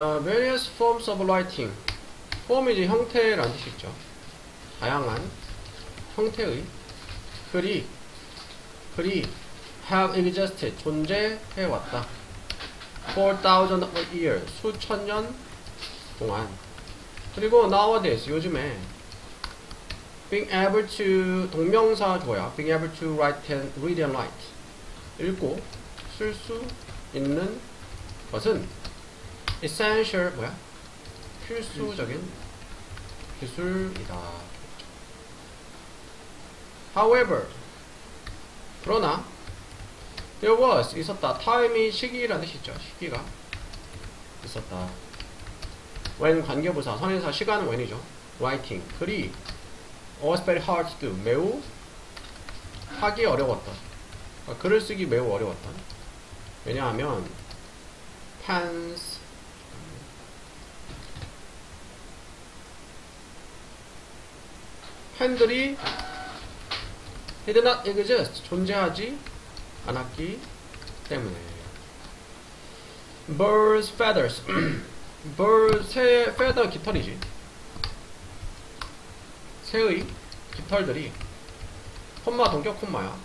various forms of writing. 폼이 이제 형태라는 뜻이죠. 다양한 형태의 글이 have existed, 존재해왔다. for thousands of years, 수천 년 동안. 그리고 nowadays, 요즘에 being able to, 동명사 주어야 being able to write and read and write, 읽고 쓸 수 있는 것은 essential, 필수적인 기술이다. However, 그러나 there was, 있었다. time이 시기라는 뜻이죠. 시기가 있었다. when 관계부사, 선행사, 시간은 when이죠. writing, 글이 was very hard to do, 매우 하기 어려웠다. 그러니까 글을 쓰기 매우 어려웠다. 왜냐하면 pens, 펜들이 did not exist, 존재하지 않았기 때문에. birds feathers, bird, 새의 feather, 깃털이지. 새의 깃털들이 콤마 동격 콤마야.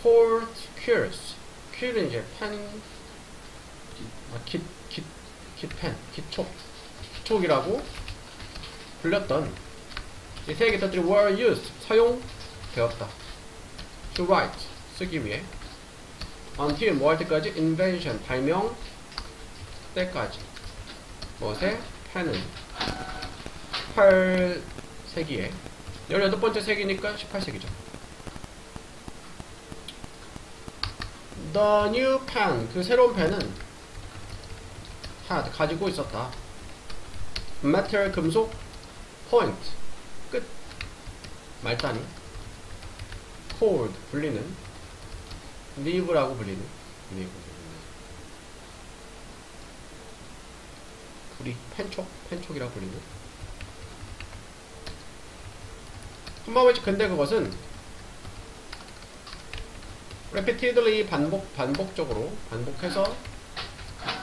cord quills, quill은 이제 펜, 깃펜, 기촉이라고 불렸던 이 세 깃털들이 were used, 사용되었다. to write, 쓰기 위해. until, 뭐 할 때까지? invention, 발명 때까지. 무엇에? 펜은 18세기에 18번째 세기니까 18세기죠. The new pen, 그 새로운 펜은 had, 가지고 있었다. metal, 금속, point, 끝, 말단이, cord, 불리는, nib라고 불리는, 불이, 펜촉이라고 불리는. 콤마웨지, 근데 그것은 repeatedly, 반복적으로, 반복해서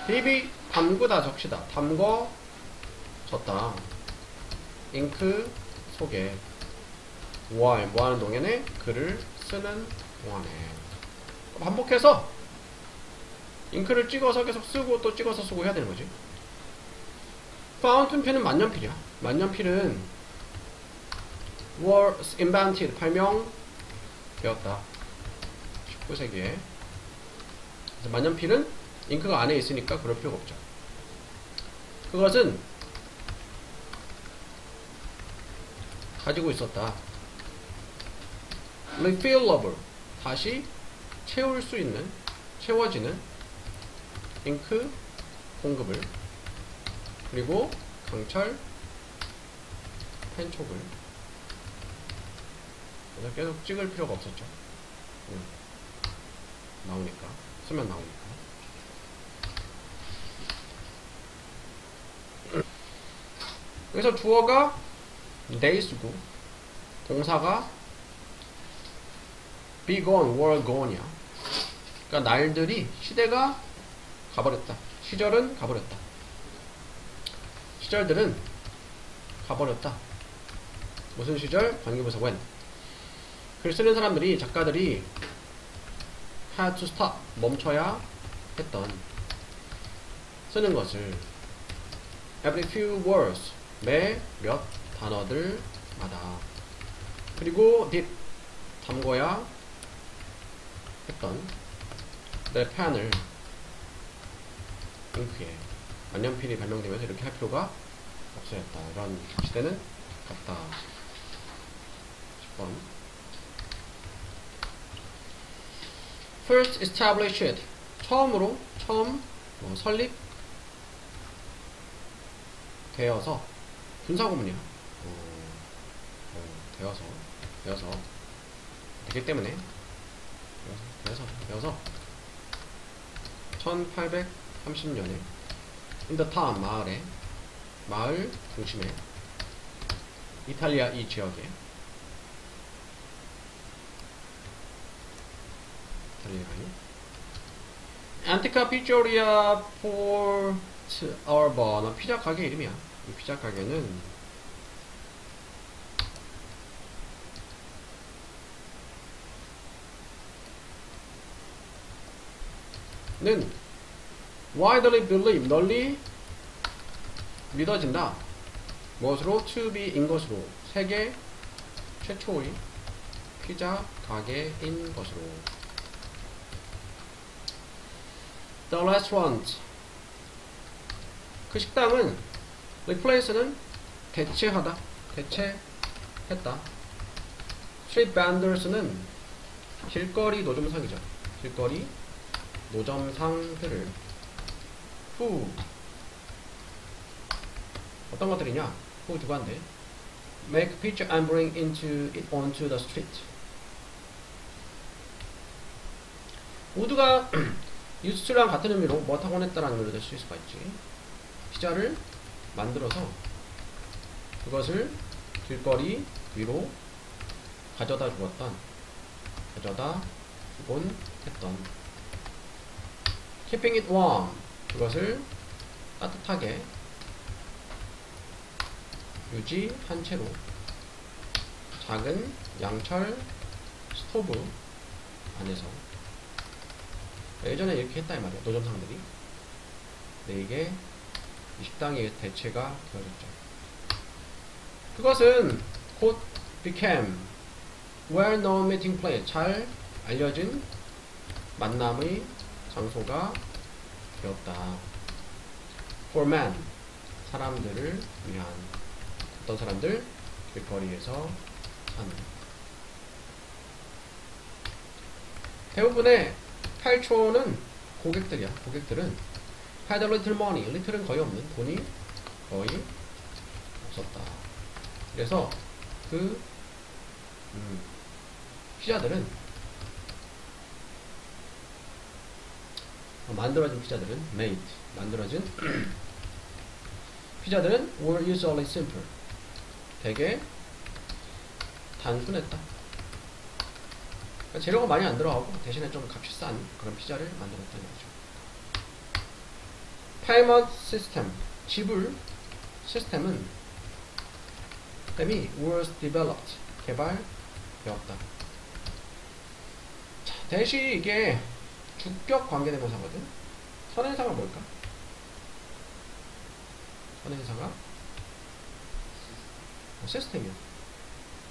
비비, 담그다, 적시다, 담궈졌다. 잉크 속에 while, 뭐하는 동안에? 글을 쓰는 동안에. 반복해서 잉크를 찍어서 계속 쓰고 또 찍어서 쓰고 해야 되는 거지. 파운틴 펜은 만년필이야. 만년필은 was invented, 발명되었다. 19세기에. 그래서 만년필은 잉크가 안에 있으니까 그럴 필요가 없죠. 그것은 가지고 있었다. refillable, 다시 채울 수 있는, 채워지는 잉크 공급을, 그리고 강철 펜촉을. 그래서 계속 찍을 필요가 없었죠. 나오니까, 쓰면 나오니까. 여기서 주어가 days고 동사가 be gone, were gone이야. 그러니까 날들이, 시대가 가버렸다. 시절은 가버렸다. 시절들은 가버렸다. 무슨 시절? 관계부사 when. 글 쓰는 사람들이, 작가들이 had to stop, 멈춰야 했던, 쓰는 것을 every few words, 매 몇 단어들마다. 그리고 dip, 담궈야 했던 내 펜을 잉크에. 만년필이 발명되면서 이렇게 할 필요가 없어졌다. 이런 시대는 갔다. 10번. first established, 처음 설립 되어서, 분사구문이야. 되어서 되기 때문에 되어서 1830년에 in the town, 마을 중심에, 이탈리아 이 지역에, Antica Pictoria for restaurant our 피자 가게 이름이야. 이 피자 가게는 widely believe 널리 믿어진다. 무엇으로? to be인 것으로. 세계 최초의 피자 가게인 것으로. The restaurant 그 식당은 replace는 대체하다, 대체했다. street vendors는 길거리 노점상이죠. 길거리 노점상들을 who 어떤 것들이냐? who 누구한테? make picture and bring it onto the street. 모두가 유스랑 같은 의미로 뭐하곤 했다라는 의미로 될 수 있을 수가 있지. 피자를 만들어서 그것을 길거리 위로 가져다 주었던, 가져다 주곤 했던. keeping it warm 그것을 따뜻하게 유지한 채로 작은 양철 스토브 안에서. 예전에 이렇게 했다 이 말이야, 노점상들이. 근데 이게 이 식당의 대체가 되어졌죠. 그것은 곧 became well-known meeting place, 잘 알려진 만남의 장소가 되었다. for men, 사람들을 위한. 어떤 사람들? 길거리에서 사는. 대부분의 팔초는 고객들이야. 고객들은 had a little money, little은 거의 없는, 돈이 거의 없었다. 그래서 그 피자들은, 만들어진 피자들은 made, 만들어진 피자들은 were usually simple, 되게 단순했다. 그러니까 재료가 많이 안 들어가고 대신에 좀 값이 싼 그런 피자를 만들었다는 거죠. payment system, 지불 시스템은 was developed, 개발되었다. 자, 대시 이게 주격 관계대명사거든. 선행사가 뭘까? 선행사가 시스템이야.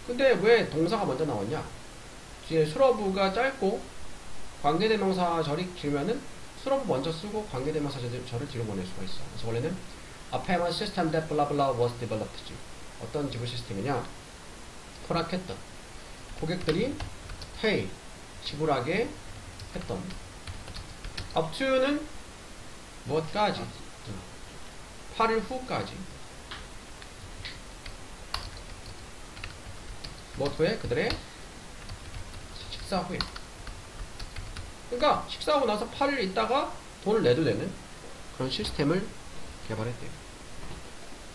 근데 왜 동사가 먼저 나왔냐? 뒤에 수러부가 짧고 관계대명사절이 길면은 수러부 먼저 쓰고 관계대명사절을 뒤로 보낼 수가 있어. 그래서 원래는 a payment system that blah blah was developed. 어떤 지불 시스템이냐? 허락했던, 고객들이 pay, 지불하게 했던. up to는 무엇까지? 8일 후까지. 무엇 후에? 그들의 식사 후에. 그러니까 식사하고 나서 8일 있다가 돈을 내도 되는 그런 시스템을 개발했대요.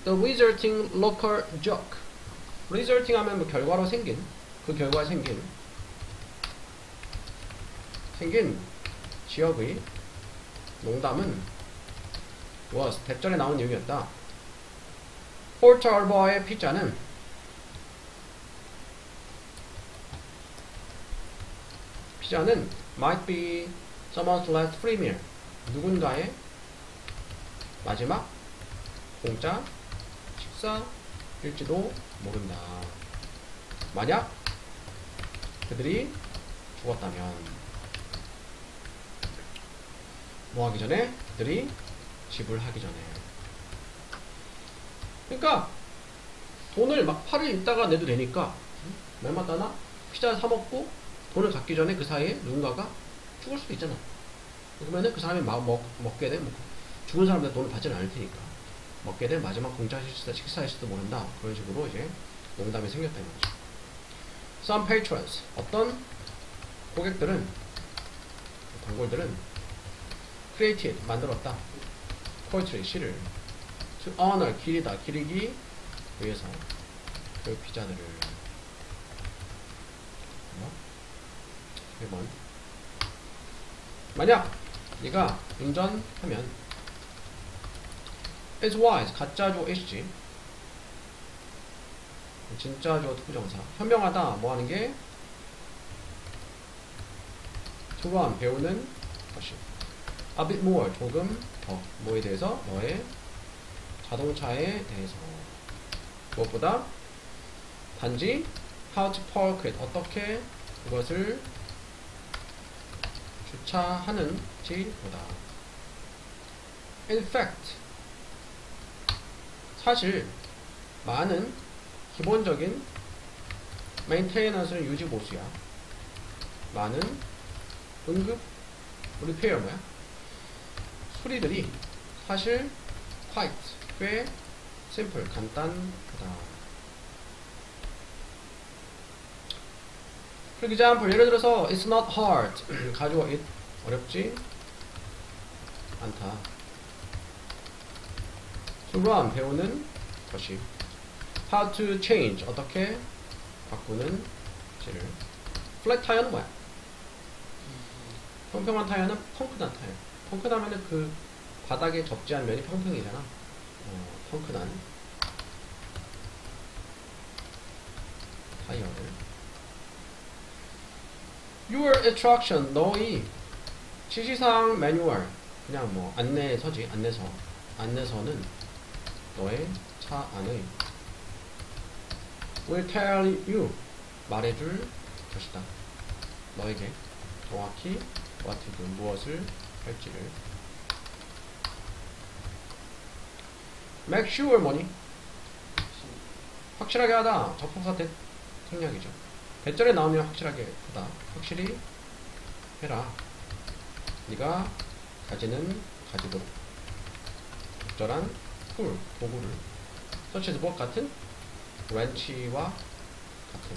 The resulting local joke. resulting 하면 뭐 결과로 생긴, 그 결과에 생긴 지역의 농담은 was, 대절에 나온 내용이었다. 폴터 얼버의 피자는 might be someone's last free meal, 누군가의 마지막 공짜 식사일지도 모른다. 만약 그들이 죽었다면. 뭐 하기 전에? 그들이 지불하기 전에. 그러니까 돈을 막 8일 있다가 내도 되니까 얼마다나 피자 사 먹고 돈을 갖기 전에 그 사이에 누군가가 죽을 수도 있잖아. 그러면은 그 사람이 먹게 돼. 죽은 사람들 돈을 받지는 않을 테니까 먹게 된 마지막 공짜 식사일지도 모른다. 그런 식으로 이제 농담이 생겼다는 거죠. Some patrons, 어떤 고객들은, 단골들은 created, 만들었다. poetry, 시를 to honor, 기리기 위해서 그 피자들을. 1번. 만약 네가 운전하면 is wise. 가짜 주어 is지. 진짜 주어 투부정사. 현명하다. 뭐 하는 게? to run. 배우는 것이. a bit more. 조금 더. 뭐에 대해서? 너의 자동차에 대해서. 무엇보다? 단지 how to park it. 어떻게 그것을 주차하는지 보다. In fact, 사실 많은 기본적인 maintenance는 유지 보수야. 많은 응급 리페어 뭐야? 수리들이 사실 quite 꽤 simple 간단하다. For example, 예를 들어서 it's not hard. 가주어 it 어렵지 않다. To run 배우는 것이. How to change 어떻게 바꾸는 지를. Flat tire는 뭐야? 평평한 타이어는 펑크난 타이어. 펑크나면은 그 바닥에 접지한 면이 평평이잖아. 펑크난 타이어를. Your instruction, 너의 지시사항 매뉴얼, 그냥 뭐 안내서지, 안내서는 너의 차 안의 will tell you, 말해줄 것이다. 너에게 정확히 what to do, 무엇을 할지를. Make sure 뭐니? 확실하게 하다. 접속사 생략이죠. 대절에 나오면 확실하게 하다. 확실히 해라. 네가 가지도록 적절한 툴, 도구를 such as 무엇 같은? 렌치와 같은.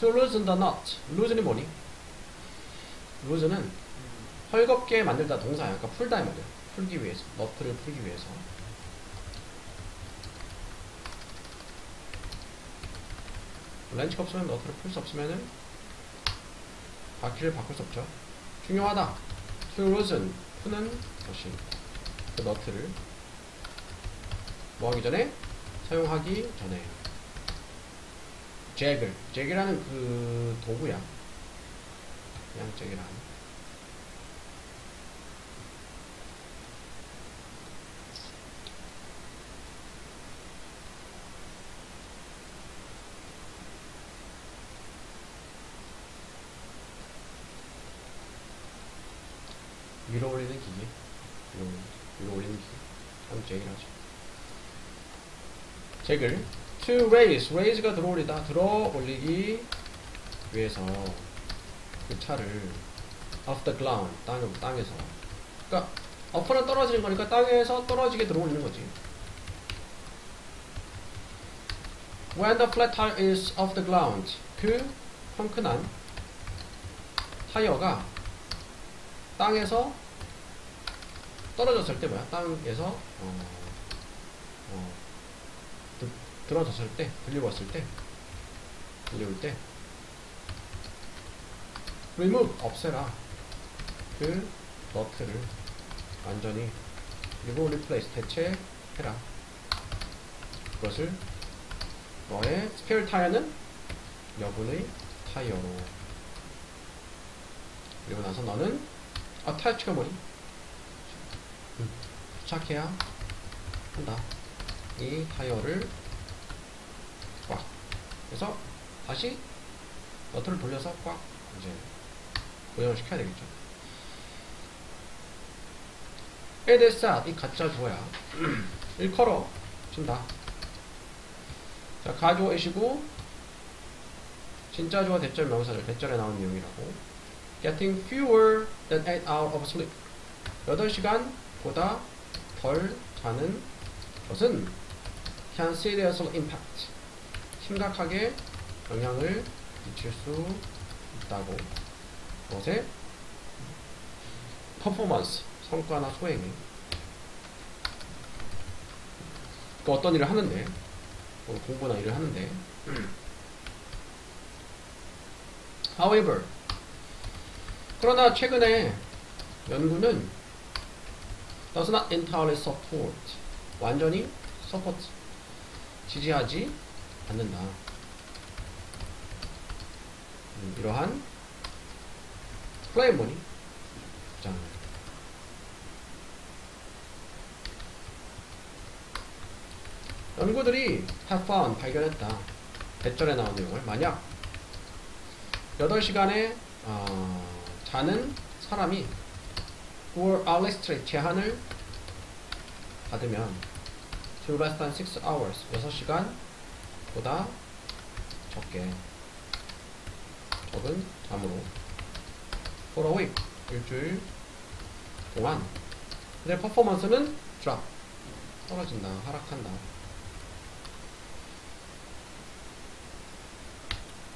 To loosen the knot. loosen이 뭐니? loosen은 헐겁게 만들다 동사야. 그러니까 풀다의 말이야. 풀기 위해서. 너트를 풀기 위해서. 렌치가 없으면 너트를 풀 수 없으면은 바퀴를 바꿀 수 없죠. 중요하다. To loosen 푸는 것이. 그 너트를 뭐 하기 전에? 사용하기 전에. 잭이라는 그 도구야. 그냥 잭이라는. 위로 올리는 기계. 위로 올리는 기계. 그럼 잭이라죠. 잭을 to raise가 들어올리다. 들어 올리기 위해서 그 차를 off the ground. 땅에서. 그러니까 up는 떨어지는 거니까 땅에서 떨어지게 들어 올리는 거지. When the flat tire is off the ground. 그 펑크난 타이어가 땅에서 떨어졌을 때 뭐야? 땅에서 들어졌을 때, 들려올 때 remove 없애라. 그 너트를 완전히. 그리고 replace 대체해라. 그것을 너의 스페어 타이어는 여분의 타이어로. 그리고 나서 너는 attach가 뭐니? 부착해야 한다. 이 타이어를 꽉. 그래서 다시 너트를 돌려서 꽉 이제 고정을 시켜야 되겠죠. it is sad. 이 가짜 주어야. 일컬어 친다. 자, 가주어 이시고 진짜 주어 대절 명사절. 대절에 나온 내용이라고. Getting fewer than 8 hours of sleep. 8시간보다 덜 자는 것은 can seriously impact. 심각하게 영향을 미칠 수 있다고. 그것의 퍼포먼스, 성과나 소행이. 그러니까 어떤 일을 하는데, 공부나 일을 하는데. However, 그러나 최근에 연구는 does not entirely support. 완전히 support. 지지하지 않는다. 이러한 클레이머니 주장을. 연구들이 have found 발견했다. 대절에 나온 내용을 만약 8시간에 자는 사람이 or are restricted 제한을 받으면 to less than 6 hours 6시간보다 적은 잠으로 for a week 일주일 동안 그들의 퍼포먼스는 drop 떨어진다 하락한다.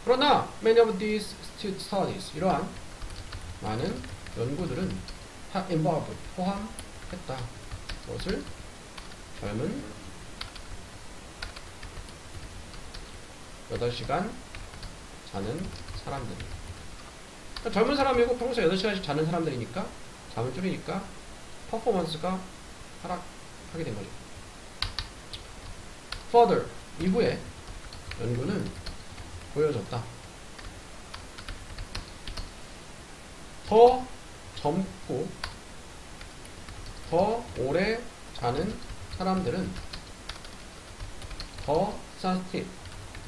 그러나 many of these studies 이러한 많은 연구들은 have involved 포함했다. 무엇을? 젊은 8시간 자는 사람들. 그러니까 젊은 사람이고 평소에 8시간씩 자는 사람들이니까 잠을 줄이니까 퍼포먼스가 하락하게 된 거죠. Further 이후에 연구는 보여줬다. 더 젊고 더 오래 자는 사람들은 더 sensitive,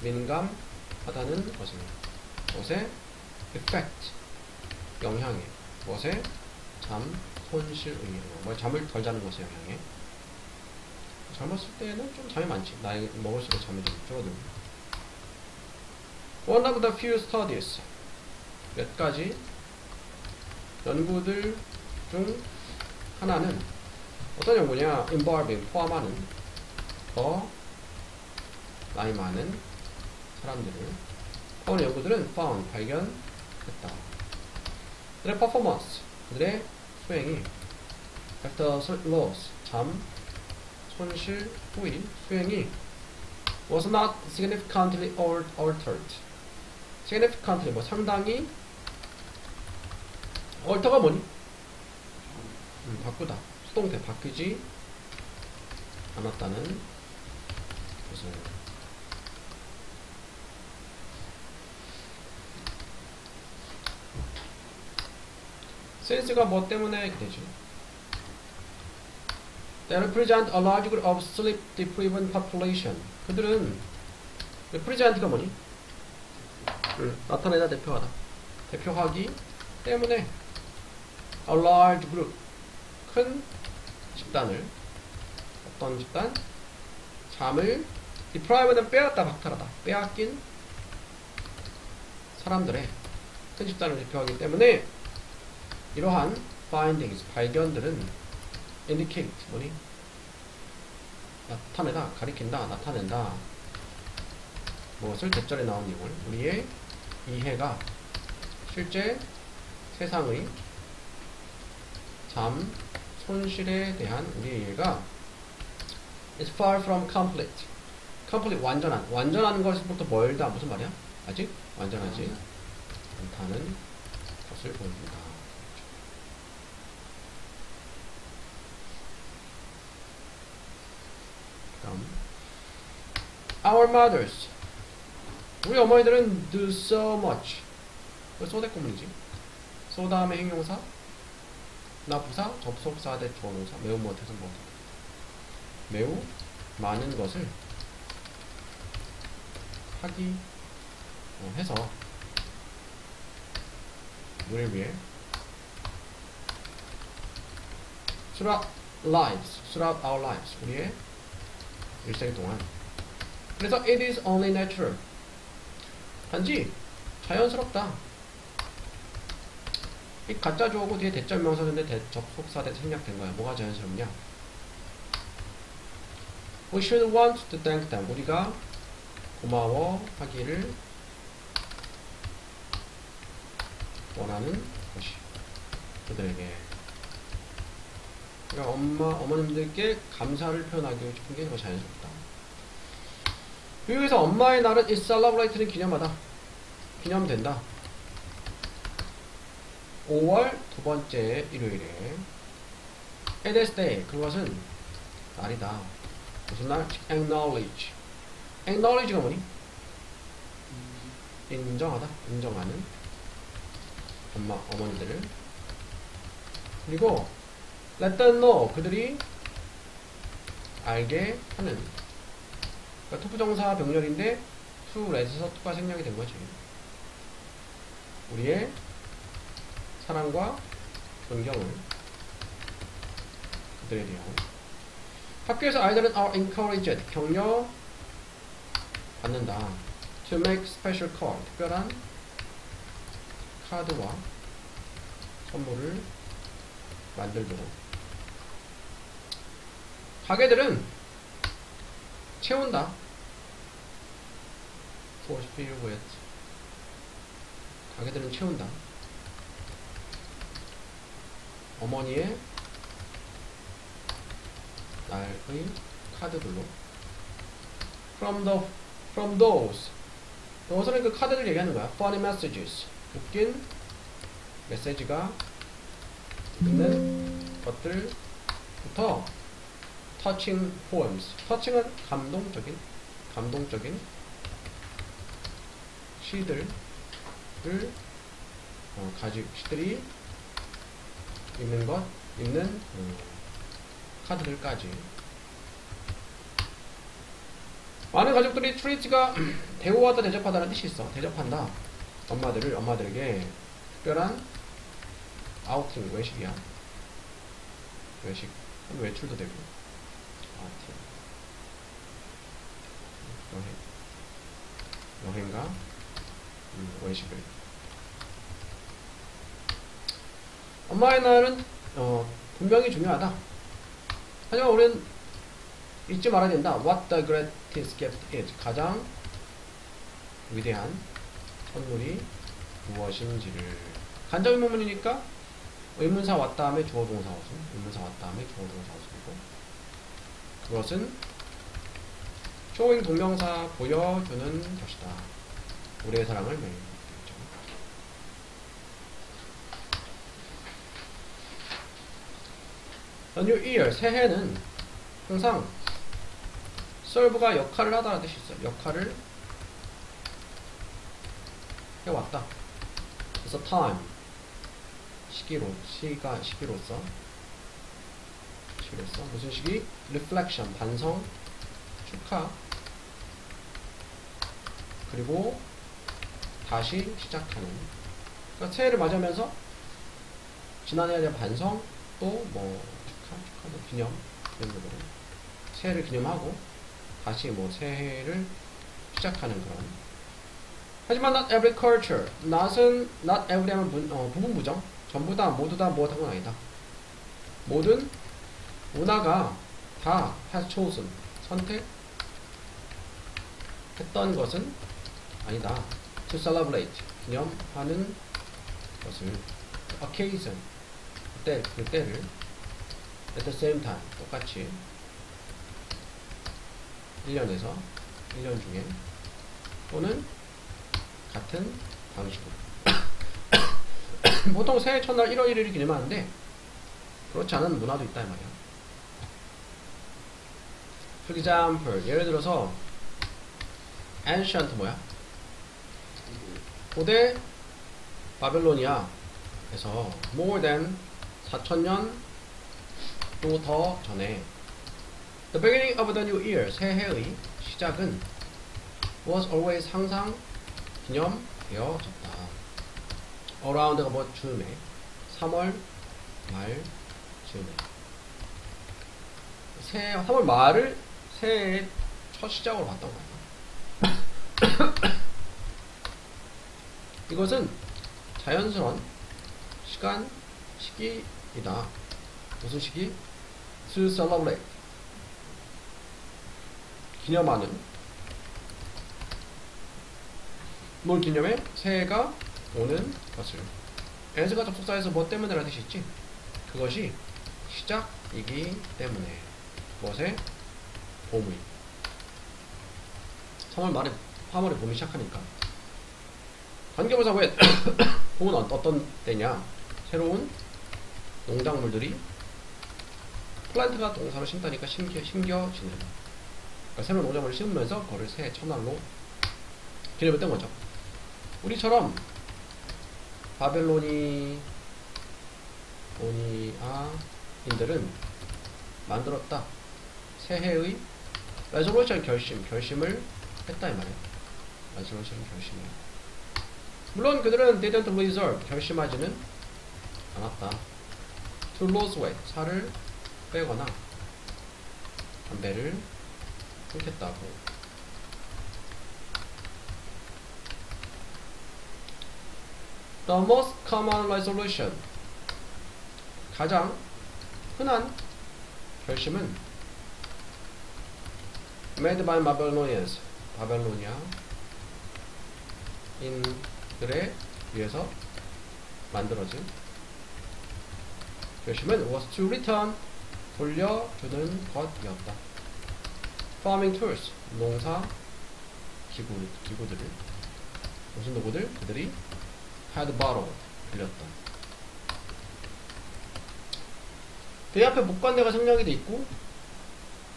민감하다는 것을 무엇에? effect, 영향에 무엇에? 잠, 손실, 의미 잠을 덜 자는 것에 영향에 젊었을 때는 좀 잠이 많지. 나이 먹을수록 잠이 좀 줄어들고 One of the few studies 몇 가지 연구들 중 하나는 어떤 연구냐? involving 포함하는 더 나이 많은 사람들을 포함하는 연구들은 found 발견했다. 그들의 performance 그들의 수행이 after loss 잠 손실 후의 수행이 was not significantly altered. significantly 상당히 alter가 뭐니? 바꾸다. 수동태 바뀌지 않았다는 것을. sense가 뭐 때문에 되죠? They represent a large group of sleep-deprived population. 그들은 represent가 뭐니? 나타내다, 대표하다. 대표하기 때문에 a large group 큰 집단을 어떤 집단? 잠을 deprived는 빼앗다, 박탈하다. 빼앗긴 사람들의 큰 집단을 대표하기 때문에 이러한 findings, 발견들은 indicate, 뭐니? 나타내다, 가리킨다, 나타낸다. 무엇을? 대절에 나온 내용을 우리의 이해가 실제 세상의 잠, 손실에 대한 우리의 이해가 is far from complete. complete, 완전한 것부터 멀다. 무슨 말이야? 아직 완전하지 않다는 것을 보여줍니다. Our mothers 우리 어머니들은 do so much so 대꾸문이지 so 다음에 행용사 나 부사 접속사 대 주어동사 매우 못해서 뭐 매우 많은 것을 하기 해서 우리를 위해 throughout our lives 우리의 일생 동안 그래서 it is only natural 단지 자연스럽다. 이 가짜 주어고 뒤에 대절 명사인데 접속사 대 생략된 거야. 뭐가 자연스럽냐? We should want to thank them. 우리가 고마워하기를 원하는 것이 그들에게. 그러니까 어머님들께 감사를 표현하기 싶은 게 더 자연스럽다. 미국에서 엄마의 날은 is celebrate는 기념하다. 기념된다. 5월 두 번째 일요일에 It is day. 그것은 날이다. 무슨 날? Acknowledge. Acknowledge가 뭐니? 인정하다. 인정하는 어머니들을. 그리고 let them know. 그들이 알게 하는. 그러니까 투부정사 병렬인데 to let에서 to가 생략이 된 거지. 우리의 사랑과 존경을 그들에 대한. 학교에서 아이들은 are encouraged. 격려 받는다. to make special card. 특별한 카드와 선물을 만들도록. 가게들은 채운다. for fill with. 가게들은 채운다. 어머니의 날의 카드들로. from those. thos는 그 카드를 얘기하는 거야. funny messages. 웃긴 메시지가 있는 것들부터 touching poems. touching은 감동적인 시들을 시들이 있는 카드들까지. 많은 가족들이 treat가 대우하다 대접하다라는 뜻이 있어. 대접한다. 엄마들에게 특별한 아우팅, 외식이야. 외식. 외출도 되고. 아우팅. 여행과 외식을. 엄마의 날은 분명히 중요하다. 하지만 우리는 잊지 말아야 된다. What the greatest gift is. 가장 위대한 선물이 무엇인지를. 간접 의문문이니까 의문사 왔 다음에 주어 동사 어순. 의문사 왔 다음에 주어 동사 어순이고. 그것은 showing 동명사 보여주는 것이다. 우리의 사랑을 매일. The New Year, 새해는 항상 serve가 역할을 하다라는 뜻이 있어요. 역할을 해왔다. 그래서 time, 시기로서 무슨 시기? reflection, 반성, 축하, 그리고 다시 시작하는. 그러니까 새해를 맞이하면서 지난해에 대한 반성, 또 기념, 이런 것들은 새해를 기념하고 다시 새해를 시작하는 그런. 하지만 not every culture. not은 not every 하면 부분 부정. 전부 다, 모두 다, 무엇 한 건 아니다. 모든 문화가 다 has chosen. 선택했던 것은 아니다. to celebrate. 기념하는 것을. occasion. 그때를 at the same time. 똑같이 1년 중에 또는 같은 방식으로. 보통 새해 첫날 1월 1일을 기념하는데 그렇지 않은 문화도 있다 이 말이야. For example, 예를 들어서 ancient 뭐야? 고대 바벨로니아에서 more than 4,000년 또 더 전에 The beginning of the new year, 새해의 시작은 was always 항상 기념되어졌다. around가 즈음에 3월 말즈음에 3월 말을 새해의 첫 시작으로 봤던 거야. 이것은 자연스러운 시기이다. 무슨 시기? To celebrate. 기념하는. 뭘 기념해? 새해가 오는 것을. as가 접속사에서 뭐 때문에라는 뜻이 있지? 그것이 시작이기 때문에. 무엇에? 봄의. 3월 말에 3월에 봄이 시작하니까. 관계부사 왜 봄은 어떤 때냐? 새로운 농작물들이 플란트가 동사로 심다니까 심겨지는. 그러니까 새로운 농작물을 심으면서 그거를 새 첫날로 기념을 뜬 거죠. 우리처럼 바벨로니아인들은 만들었다. 새해의 레졸루션 결심을 했다 이 말이에요. 레졸루션 결심을. 물론 그들은 didn't resolve 결심하지는 않았다. to lose weight 살을 빼거나 담배를 끊겠다고. The most common resolution 가장 흔한 결심은 made by Babylonians 바벨로니아인들에 의해서 만들어진 결심은 was to return 돌려주는 것이었다. Farming tools 농사 기구들을 무슨 도구들 그들이 had borrowed 빌렸다. 그 앞에 목관대가 생략이 돼 있고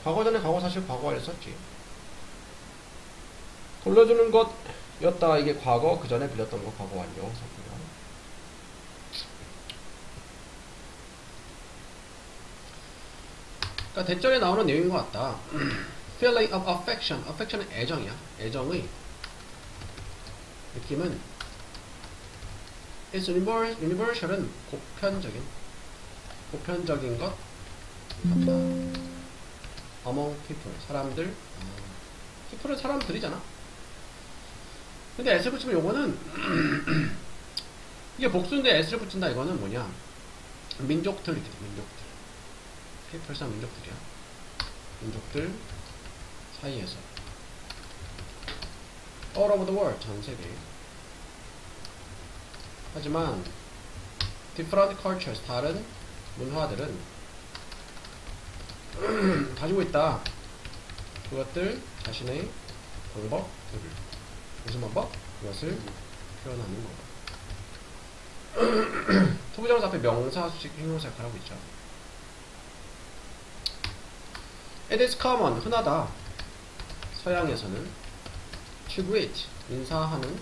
과거 전에 과거사실 과거를 썼지. 돌려주는 것이었다. 이게 과거 그 전에 빌렸던 거 과거 완료 썼고요. 그러니까 대절에 나오는 내용인 것 같다. Feeling of affection. affection은 애정이야. 애정의 느낌은 is universal은 보편적인 것 같다. among people. 사람들. people은 사람들이잖아. 근데 s를 붙이면 요거는 이게 복수인데 s를 붙인다. 이거는 뭐냐? 민족들 이렇게 돼. 민족들. people상 민족들이야. 민족들 사이에서 all over the world 전 세계. 하지만 different cultures 다른 문화들은 가지고 있다. 그것들 자신의 방법들을. 무슨 방법? 그것을 표현하는 거다. 투부정사 앞에 명사, 수식, 형용사 역할을 하고 있죠. It is common, 흔하다. 서양에서는 to greet, 인사하는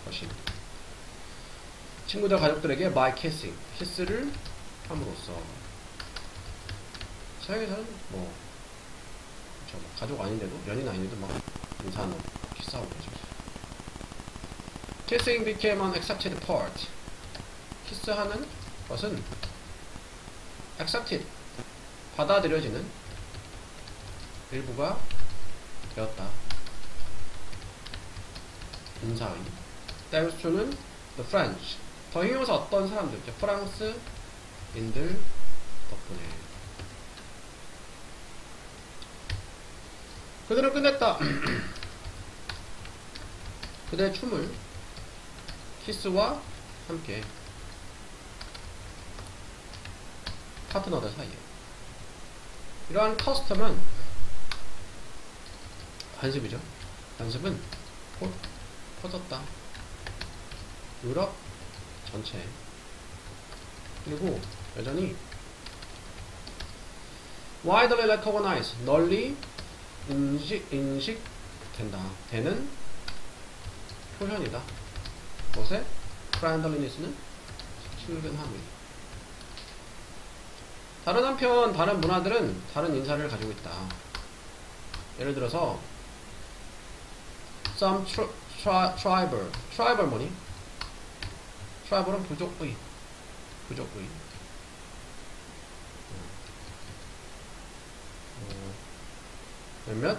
것이. 친구들, 가족들에게 by kissing, 키스를 함으로써. 서양에서는 뭐 가족 아닌데도, 연인 아닌데도 막 인사하는, 키스하고 그러죠. Kissing became an accepted part. 키스하는 것은 accepted, 받아들여지는 일부가 되었다. 인사의. Thanks to는 the French. 더 형용사 어떤 사람들, 프랑스인들 덕분에. 그들은 끝냈다. 그들의 춤을 키스와 함께 파트너들 사이에. 이러한 커스텀은 관습이죠. 관습은 곧 퍼졌다. 유럽 전체. 그리고 여전히 widely recognized, 널리 인식된다. 되는 표현이다. 무엇에? friendliness는 친근함이. 다른 한편 다른 문화들은 다른 인사를 가지고 있다. 예를 들어서 some tribal 뭐니? tribal은 부족의. 몇몇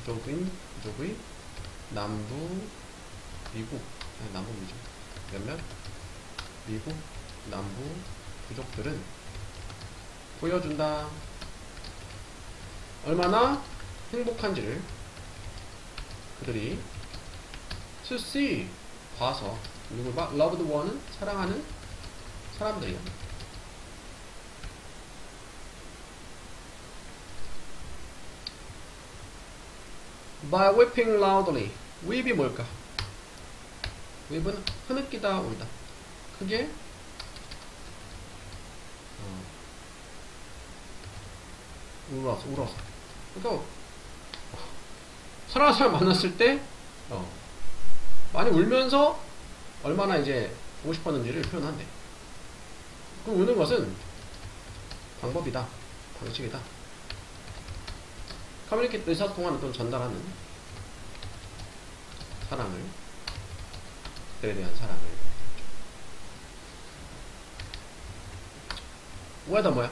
부족의 남부 미국 몇몇 미국 남부 부족들은 보여준다. 얼마나 행복한지를 그들이 to see 봐서. 누굴 봐? loved one은 사랑하는 사람들이야. by weeping loudly. weep이 뭘까? weep은 흐느끼다 울다. 크게 울어서. 그러니까 사랑하는 사람 만났을 때 많이 울면서 얼마나 이제 보고 싶었는지를 표현한대. 그 우는 것은 방법이다, 방식이다. 커뮤니케이트 의사소통하는 또는 전달하는 사랑을, 그들에 대한 사랑을. whether 뭐야?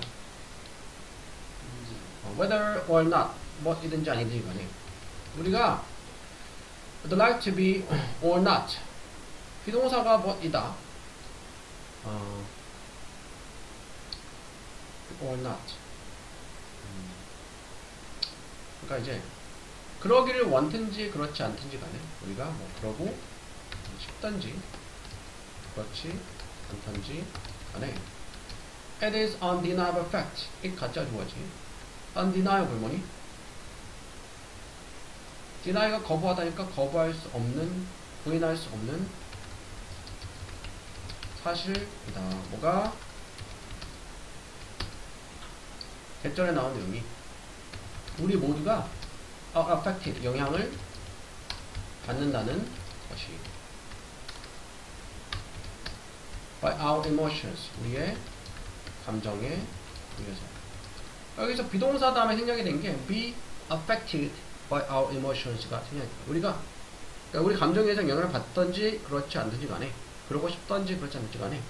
whether or not, 뭐이든지 아니든지 간에 우리가 would like to be or not, 비동사가 뭐이다, or not. 그러니까 이제 그러기를 원든지 그렇지 않든지 간에 우리가 뭐 그러고 싶든지 그렇지 않든지 간에 it is undeniable fact. 이 가짜 주어지. undeniable 뭐니? deny가 거부하다니까 거부할 수 없는, 부인할 수 없는 사실이다. 뭐가? 개절에 나온 내용이 우리 모두가 affected, 영향을 받는다는 것이 by our emotions, 우리의 감정에 의해서. 여기서 비동사 다음에 생략이 된 게 be affected by our emotions가 생략이 됩니다. 그러니까 우리 감정에 의해서 영향을 받든지 그렇지 않든지 간에, 그러고 싶든지 그렇지 않든지 간에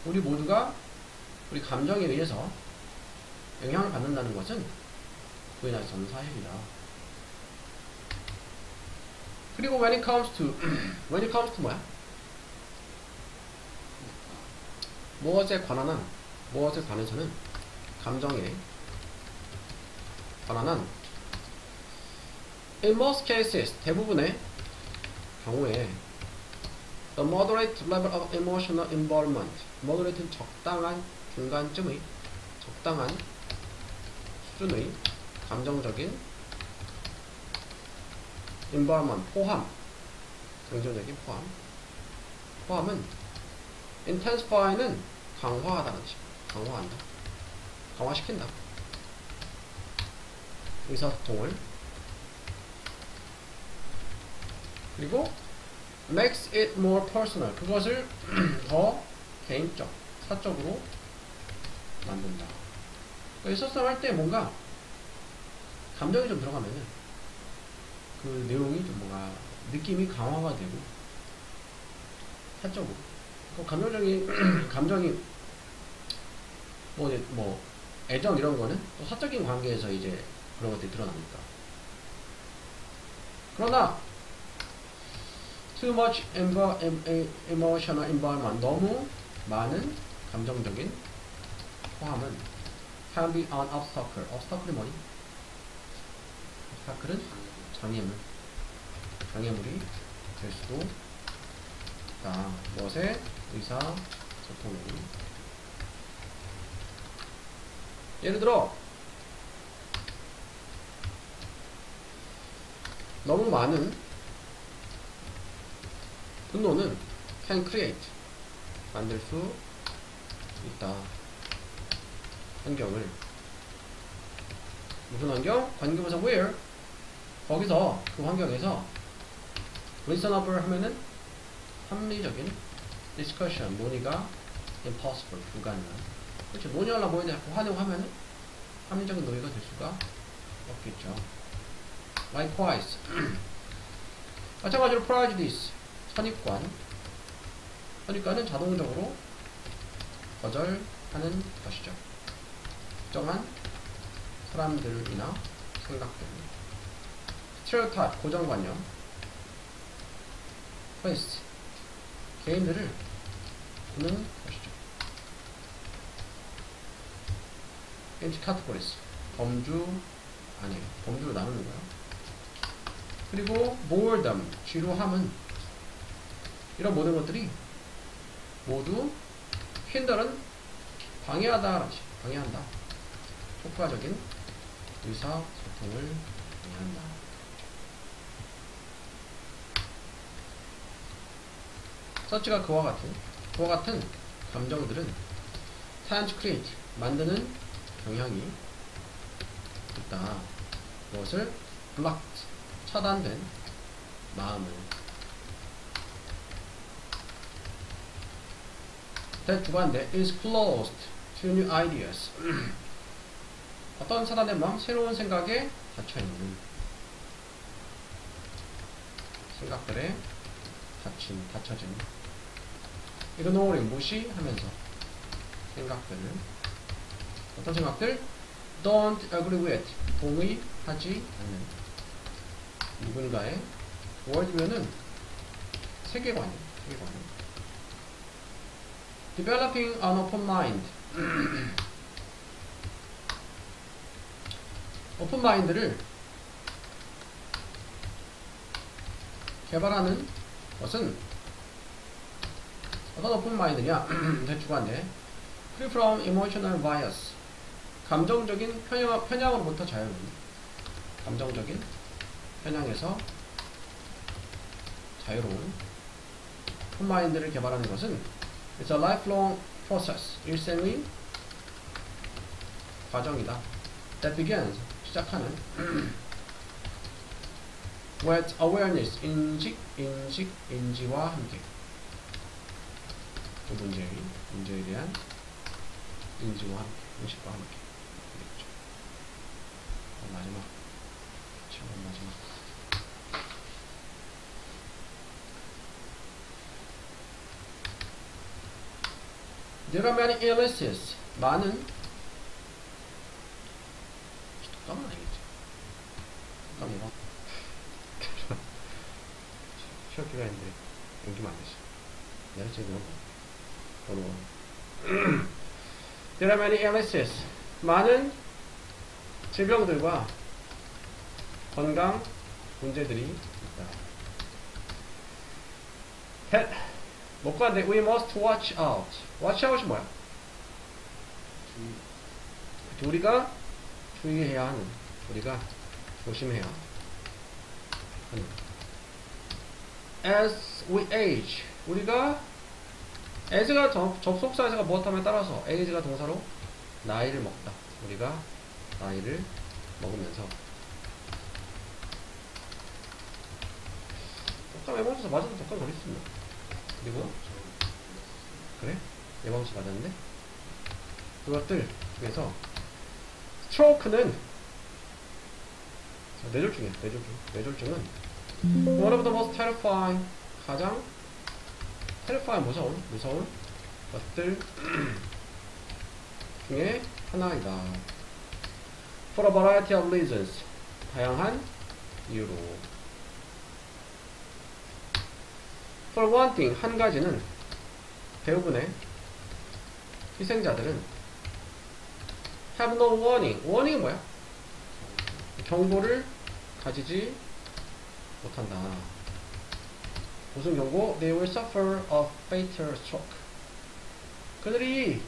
우리 모두가 우리 감정에 의해서 영향을 받는다는 것은 부인할 수 없는 사실이다. 그리고 when it comes to 뭐야? 무엇에 관한한, 무엇에 관해서는, 감정에 관한한 in most cases, 대부분의 경우에 the moderate level of emotional involvement, moderate는 적당한, 중간쯤의, 적당한 수준의 감정적인 involvement, 포함, 긍정적인 포함은 intensify는 강화하다는 뜻이야. 강화한다, 강화시킨다, 의사소통을. 그리고 makes it more personal, 그것을 더 개인적, 사적으로 만든다. 의사소통 할 때 뭔가 감정이 좀 들어가면은 그 내용이 좀 뭔가 느낌이 강화가 되고 사적으로, 감정적인 감정이 뭐 애정 이런 거는 또 사적인 관계에서 이제 그런 것들이 드러나니까. 그러나 too much emotional involvement, 너무 많은 감정적인 포함은 can be an obstacle. obstacle이 뭐니? obstacle은 장애물이 될 수도 있다. 무엇에? 의사소통이. 예를 들어 너무 많은 분노는 can create, 만들 수 있다. 환경을. 무슨 환경? 관계부사 where, 거기서 그 환경에서 reasonable 하면은 합리적인 discussion, 논의가 impossible, 불가능한. 그렇죠. 논의하려고 하려고 하면은 합리적인 논의가 될 수가 없겠죠. likewise 마찬가지로 prejudice, 선입관은 자동적으로 거절하는 것이죠. 특정한 사람들이나 생각들. stereotype, 고정관념. place, 개인들을 두는 것이죠. into categories, 범주 안에, 범주로 나누는 거예요. 그리고 boredom, 지루함은, 이런 모든 것들이 모두 hinder은 방해한다. 효과적인 의사소통을 방해한다. 서치가 그와 같은 감정들은 tend to create, 만드는 경향이 있다. 무엇을? blocked, 차단된 마음을. 두 번째, is closed to new ideas. 어떤 차단된 마음? 새로운 생각에 닫혀있는. 생각들에 닫혀진. ignoring, 무시하면서. 생각들을. 어떤 생각들? don't agree with, 동의하지 않는. 누군가의 worldview는 세계관이에요. developing an open mind. 오픈 마인드를 개발하는 것은 어떤 오픈 마인드냐? 주관데 free from emotional bias. 감정적인 편향으로부터 자유로운. 감정적인 편향에서 자유로운 오픈 마인드를 개발하는 것은 it's a lifelong process. 일생의 과정이다. that begins, 시작하는 with awareness, 인지와 함께. 그 문제에 대한 인지와 함께, 인식과 함께. 그렇죠. 마지막, 마지막. There are many illnesses. 많은 까만 아니겠지. 까미가 시험기가 있는데 옮기면 안 되지. 내가 지금 번호. There are many illnesses. 많은 질병들과 건강 문제들이 있다. 못 가는데 we must watch out. watch out이 뭐야? 우리가 주의해야 하는, 우리가 조심해야 하는. As we age, 우리가 as가 접속사에서가 무엇함에 따라서 age가 동사로 나이를 먹다. 우리가 나이를 먹으면서. 독감 예방주사 맞아도 독감 걸릴 수 있나? 그리고 그래? 예방주사 맞았는데 그것들 중에서 스트로크는 뇌졸중은 one of the most terrifying, 가장 terrifying, 무서운 것들 중에 하나이다. For a variety of reasons, 다양한 이유로. For one thing, 한 가지는 대부분의 희생자들은 have no warning. warning은 뭐야? 경고를 가지지 못한다. 무슨 경고? They will suffer a fatal stroke. 그들이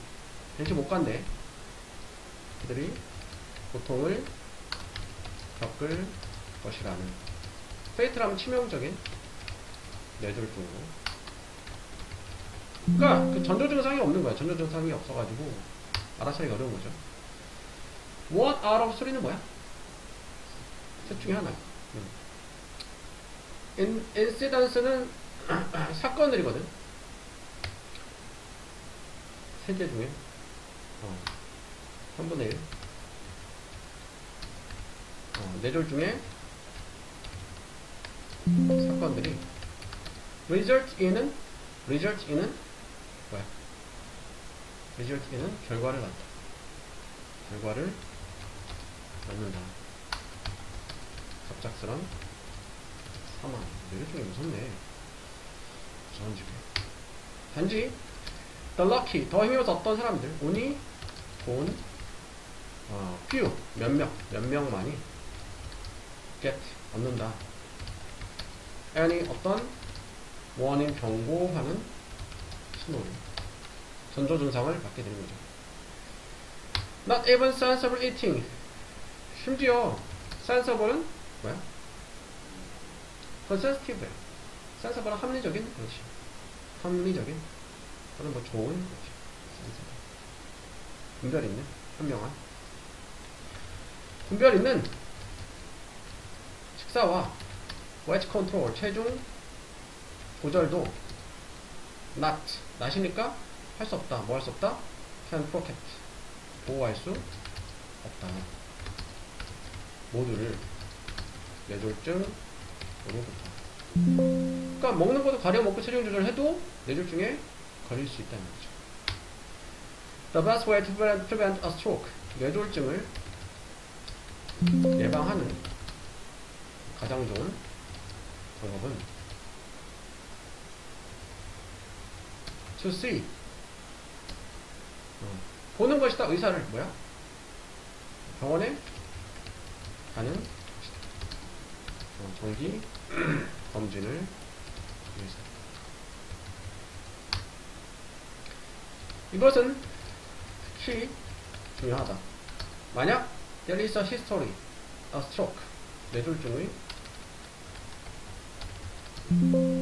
왠지 못 간대. 그들이 고통을 겪을 것이라는. fatal하면 치명적인 뇌졸중으로. 그러니까 그 전조 증상이 없는 거야. 전조 증상이 없어가지고 알아차리기 어려운 거죠. What out of 3는 뭐야? 셋 중에 하나야. Incidence는 사건들이거든. 세 개 중에 3분의 1. 뇌졸중에 사건들이 result in은 뭐야? result in은 결과를 낳다. 결과를 낳는다. 갑작스런 사망. 뇌졸중이 무섭네. 무서운 집에. 단지 the lucky, 더 힘이 없었던 사람들, 운이 좋은 few, 몇 명만이 get, 얻는다. any, 어떤 warning, 경고하는 신호를, 전조 증상을 받게 되는 거죠. Not even sensible eating. 심지어 sensible은 뭐야? sensitive야. sensible은 합리적인, 그렇지. 합리적인, 또는 뭐 좋은, 그렇지. sensible. 분별 있는, 현명한. 분별 있는 식사와 웨지 컨트롤 체중 조절도 not이니까 할 수 없다. 뭐 할 수 없다? can protect 보호할 수 없다. 모두를 뇌졸중으로부터. 그러니까 먹는 것도 가려 먹고 체중 조절해도 뇌졸중에 걸릴 수 있다는 거죠. The best way to prevent a stroke. 뇌졸중을 예방하는 가장 좋은 방법은 to see. 보는 것이다. 의사를 뭐야? 병원에 가는 것이다. 정기 검진을 위해서. 이것은 특히 중요하다. 만약 there is a history, a stroke, 뇌졸중의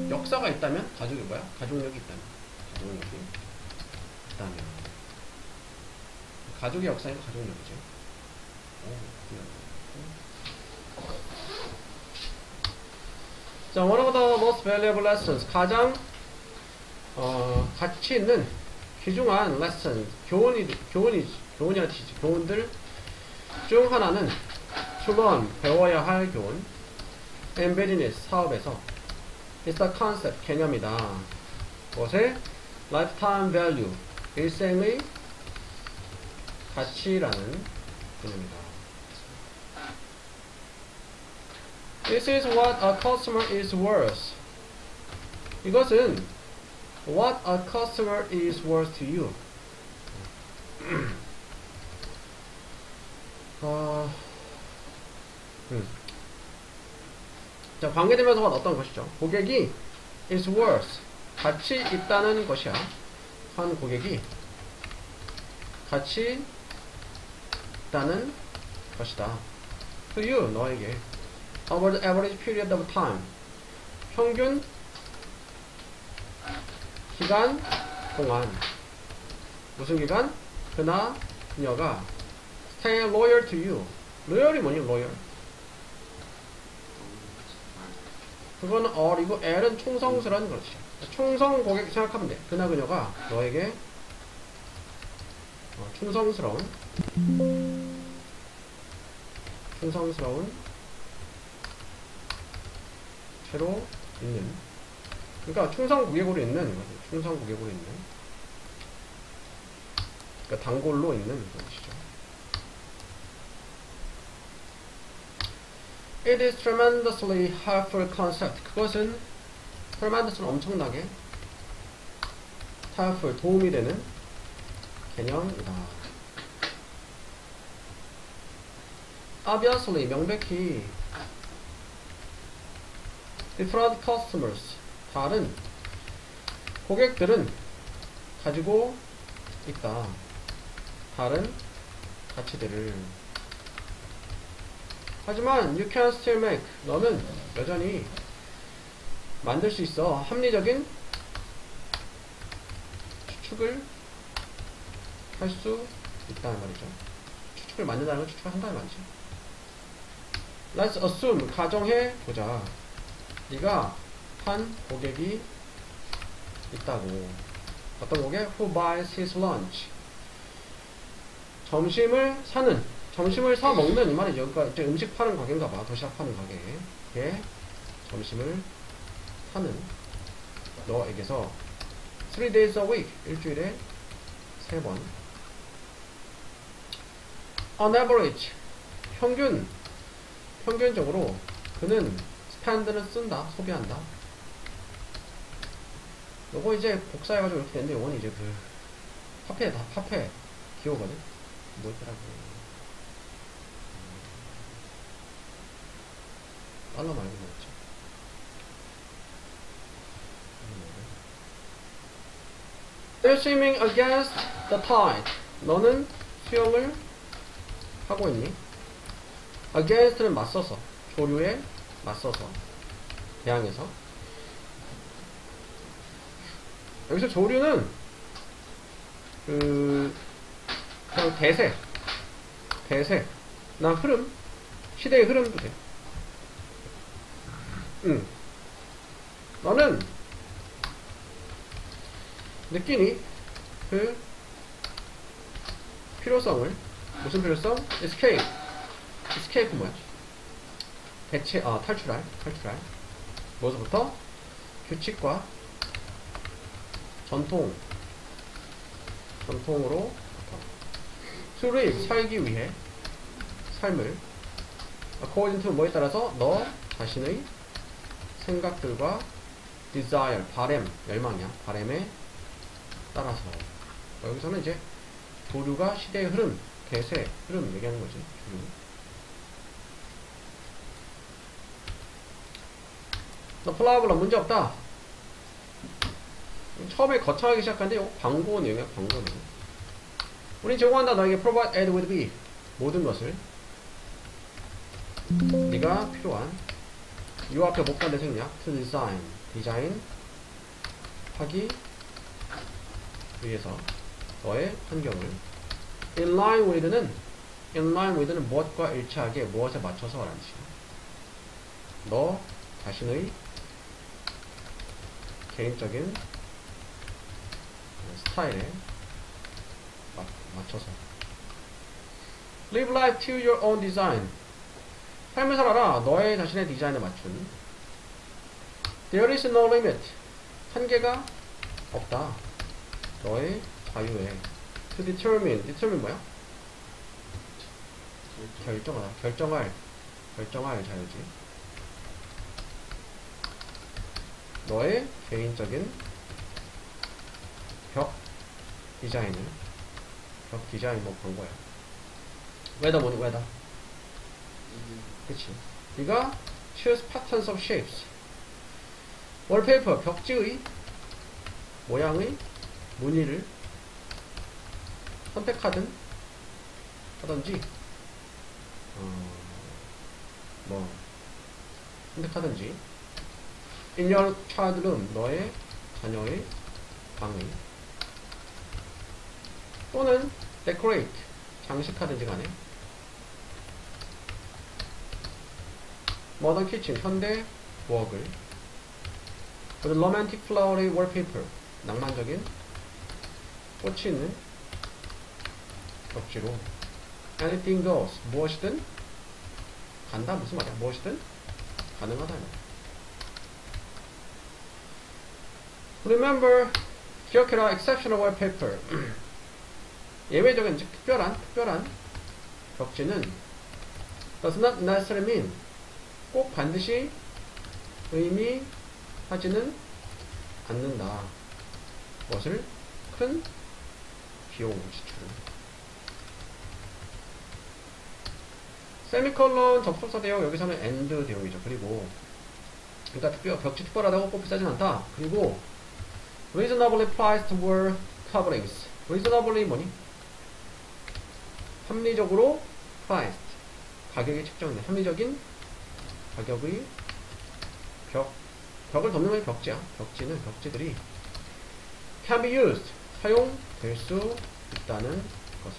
역사가 있다면, 가족이 뭐야? 가족력이 있다면, 가족력이 있다면, 가족의 역사니까 가족력이죠. 자, one of the most valuable lessons, 가장 가치 있는 귀중한 lesson, 교훈이라 뜻이지. 교훈들 중 하나는 to learn, 배워야 할 교훈, in business, 사업에서 is the concept, 개념이다. 그것의 lifetime value, 일생의 가치라는 개념이다. This is what a customer is worth. 이것은 what a customer is worth to you. 자, 관계대명사가 어떤 것이죠? 고객이 is worth, 가치 있다는 것이야. 한 고객이 가치 있다는 것이다. to you, 너에게. over the average period of time, 평균 기간 동안. 무슨 기간? 그나 그녀가 stay loyal to you. loyal이 뭐니? loyal. 그거는 어리고 L은 충성스러운 것이야. 충성 고객 생각하면 돼. 그나 그녀가 너에게 충성스러운 채로 있는, 그러니까 충성 고객으로 있는 거죠. 충성 고객으로 있는, 그러니까 단골로 있는 것이죠. It is tremendously helpful concept. 그것은 tremendously 엄청나게 helpful 도움이 되는 개념이다. Obviously 명백히 different customers, 다른 고객들은 가지고 있다. 다른 가치들을. 하지만 you can still make, 너는 여전히 만들 수 있어. 합리적인 추측을 할 수 있다는 말이죠. 추측을 만든다는 건 추측을 한다는 말이지. Let's assume, 가정해 보자. 네가 한 고객이 있다고. 어떤 고객? Who buys his lunch. 점심을 사 먹는 이 말이죠. 그러니까 이제 음식 파는 가게인가 봐. 도시락 파는 가게에 점심을 사는 너에게서 3 days a week, 일주일에 3번. On average, 평균적으로 그는 spend는 쓴다, 소비한다. 요거 이제 복사해가지고 이렇게 되는데, 요거는 이제 그 파페 기호거든. 뭐였더라고. 달러 말고 뭐였지? They're swimming against the tide. 너는 수영을 하고 있니? against는 맞서서, 조류에 맞서서, 대항해서. 여기서 조류는 그냥 대세 나 흐름, 시대의 흐름도 돼. 너는 느끼니 그 필요성을, 무슨 필요성? escape 뭐야? 탈출할. 무엇으로부터? 규칙과 전통으로 to live, 살기 위해 삶을 according to 뭐에 따라서 너 자신의 생각들과 desire, 바램, 열망이야. 바램에 따라서. 여기서는 이제 조류가 시대의 흐름, 대세, 흐름 얘기하는 거지. 조류. 너 플라블라 문제 없다. 처음에 거창하게 시작하는데 요 광고 내용이야. 광고 내용. 우린 제공한다. 너에게 provide add with be 모든 것을 네가 필요한 요 앞에 못 간데 생략 to design 디자인 하기 위해서 너의 환경을 in line with는 무엇과 일치하게 무엇에 맞춰서 라는 뜻이야. 너 자신의 개인적인 스타일에 맞춰서 live life to your own design 삶을 살아라 너의 자신의 디자인에 맞춘 there is no limit 한계가 없다 너의 자유에 to determine 뭐야? 결정할 자유지 너의 개인적인 벽 디자인 뭐 광고야 왜다 그치 네가 choose patterns of shapes wallpaper 벽지의 모양의 무늬를 선택하든지 선택하든지 in your child room 너의 자녀의 방의 또는 decorate 장식하든지 간에 modern kitchen 현대 부엌을 with romantic flowery wallpaper 낭만적인 꽃이 있는 벽지로 anything goes 무엇이든 간다 무슨 말이야 무엇이든 가능하다 remember 기억해라 exceptional wallpaper 예외적인 즉 특별한 벽지는 does not necessarily mean 꼭 반드시 의미하지는 않는다. 무엇을? 큰 비용 지출을. 세미콜론 접속사 대용 여기서는 and 대용이죠. 그리고 그러니까 벽지 특별하다고 꼭 비싸진 않다. 그리고 reasonably priced wall coverings. reasonably 뭐니? 합리적으로 priced. 가격이 책정된 합리적인 가격의 벽을 덮는 건 벽지야. 벽지들이 can be used. 사용될 수 있다는 것을.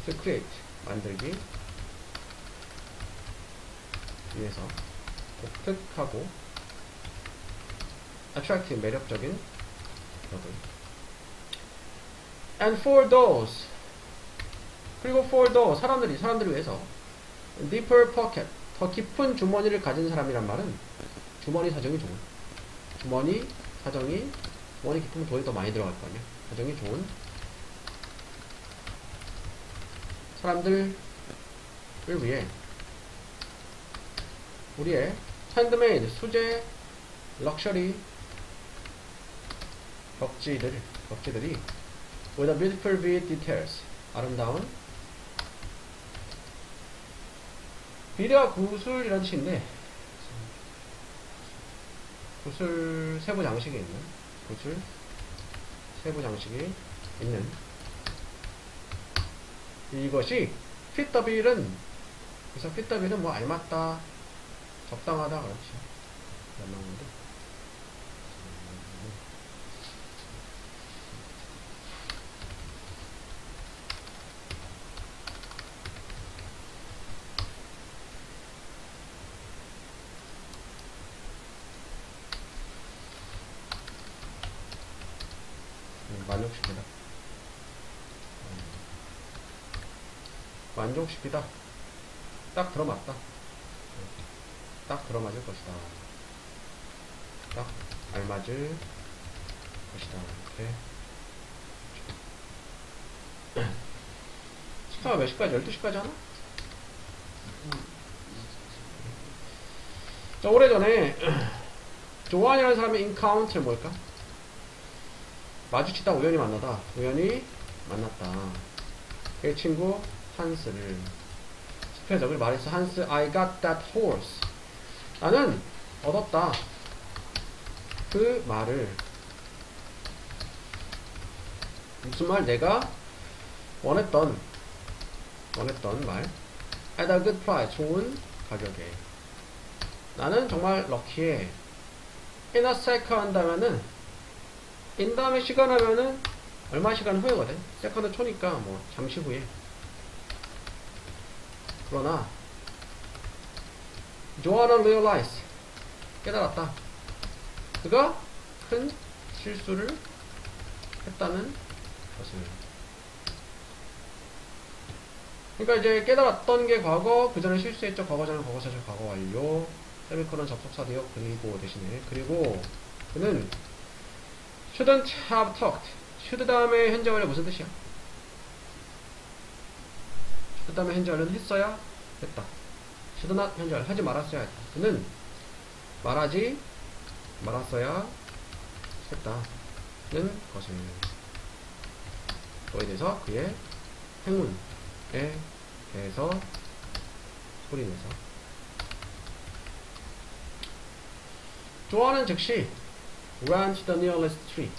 to create. 만들기 위해서 독특하고 attractive. 매력적인 벽을. and for those. 그리고 for those. 사람들을 위해서 deeper pocket. 더 깊은 주머니를 가진 사람이란 말은 주머니 사정이 좋은 주머니 깊으면 돈이 더 많이 들어갈 거 아니야. 사정이 좋은 사람들을 위해 우리의 핸드메이드 수제 럭셔리 벽지들이 with a beautiful bead details 아름다운 비례와 구슬이라는 뜻인데 구슬 세부 장식이 있는 이것이 fit the bill은 그래서 fit the bill은 뭐 알맞다 적당하다 그렇지 말하는데 만족시키다. 딱 들어맞다. 딱 들어맞을 것이다. 딱 알맞을 것이다. 이렇게. 시카가 몇 시까지? 12시까지 하나? 자, 오래전에 조한이라는 사람의 인카운트를 뭘까? 마주치다, 우연히 만나다. 우연히 만났다. 그 친구 한스를 숲에서 그를 말했어. 한스, I got that horse. 나는 얻었다. 그 말을. 무슨 말? 내가 원했던 말. At a good price. 좋은 가격에. 나는 정말 럭키해. In a second 하면은 in 다음에 시간 하면은 얼마 시간 후에거든. second 초니까 뭐 잠시 후에. 그러나 Joanna realized 깨달았다. 그가 큰 실수를 했다는 것을. 그러니까 이제 깨달았던 게 과거, 그 전에 실수했죠. 과거 전에 과거사절 과거 완료. 세미콜론 접속사 되어 그리고 대신에. 그리고 그는 shouldn't have talked. should 다음에 현재 완료 무슨 뜻이야? should 다음에 현재 완료는 했어야 했다. should not 현재 완료 하지 말았어야 했다. 그는 말하지 말았어야 했다는 것을. 그에 대해서 그의 행운에 대해서 소리내서. 조아는 즉시 ran to the nearest tree.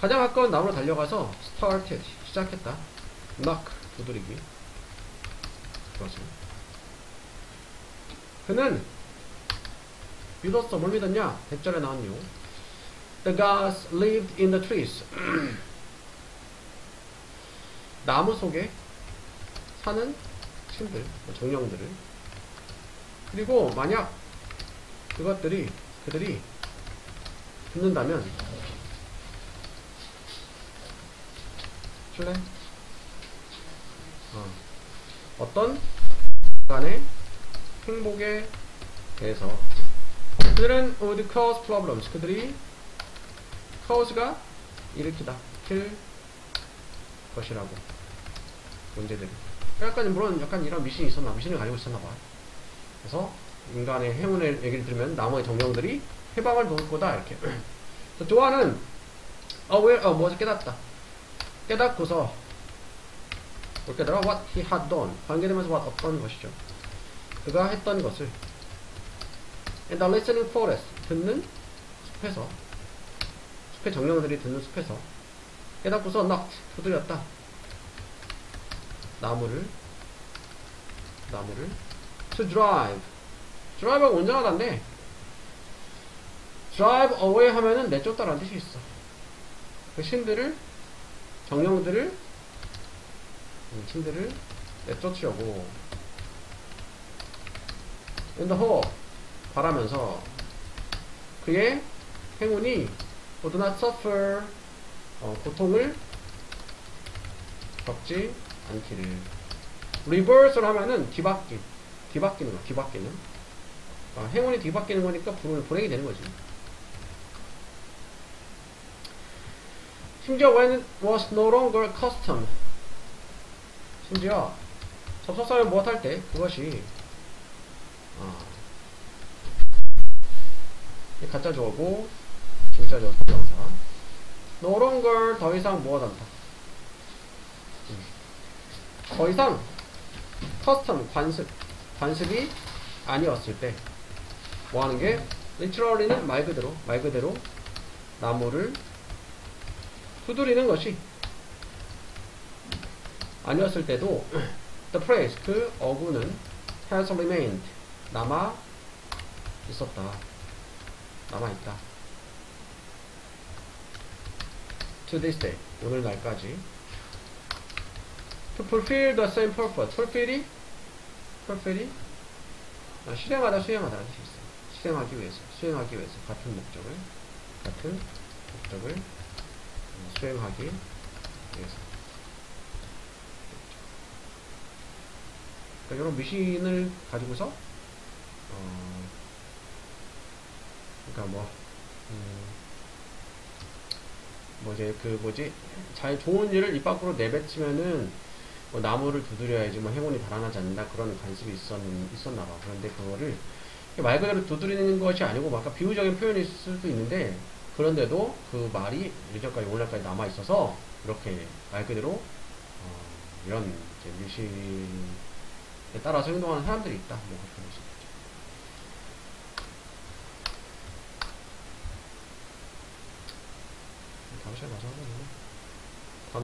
가장 가까운 나무로 달려가서 started 시작했다. knock 두드리기. 그것을. 그는 믿었어. 뭘 믿었냐? 대절에 나왔요. The gods lived in the trees. 나무 속에 사는 신들, 정령들을. 그리고 만약 그들이 듣는다면 실례? 어떤 간의 행복에 대해서 그들은 would cause problems. 그들이 cause가 일으키다, 킬 것이라고. 문제들이. 물론 약간 이런 미신이 있었나, 미신을 가지고 있었나봐. 그래서 인간의 행운의 얘기를 들으면 나머지 정령들이 해방을 도울 거다, 이렇게. 조아는 무엇을 깨닫다. 깨닫고서 뭘 깨달아? What he had done. 관계되면서 what 어떤 것이죠. 그가 했던 것을. And the listening forest. 듣는 숲에서, 숲의 정령들이 듣는 숲에서 깨닫고서 knocked. 두드렸다. 나무를 to drive. drive가 운전하다인데 drive away 하면은 내쫓다라는 뜻이 있어. 그 신들을, 정령들을, 신들을 내쫓으려고. in the hope. 바라면서 그의 행운이 would not suffer. 고통을 겪지 않기를. reverse를 하면은 뒤바뀌는 거야. 뒤바뀌는. 행운이 뒤바뀌는 거니까 불행이 되는 거지. 심지어 when it was no longer custom. 심지어 접속사를 무엇할 때 그것이 가짜 주어고 진짜 주어 명사. no longer 더 이상 무엇한다. 더 이상 custom 관습이 아니었을 때 뭐 하는 게 literally는 말 그대로 나무를 두드리는 것이 아니었을 때도 the phrase 그 어구는 has remained 남아 있었다. 남아 있다. to this day 오늘날까지. to fulfill the same purpose. fulfill이 실행하다라는 뜻이 있어요. 수행하기 위해서 같은 목적을 수행하기 위해서. 그러니까 이런 미신을 가지고서 그러니까 뭐 이제 그 뭐지 잘 좋은 일을 입 밖으로 내뱉으면은 뭐 나무를 두드려야지 뭐 행운이 달아나지 않는다 그런 관습이 있었나 봐. 그런데 그거를 말 그대로 두드리는 것이 아니고 막 아까 비유적인 표현일 수도 있는데 그런데도 그 말이 예전까지 오늘날까지 남아 있어서 이렇게 말 그대로 이런 이제 미신에 따라서 행동하는 사람들이 있다. 뭐 그렇게 볼 수 있죠. 다음 시간에 가서 하면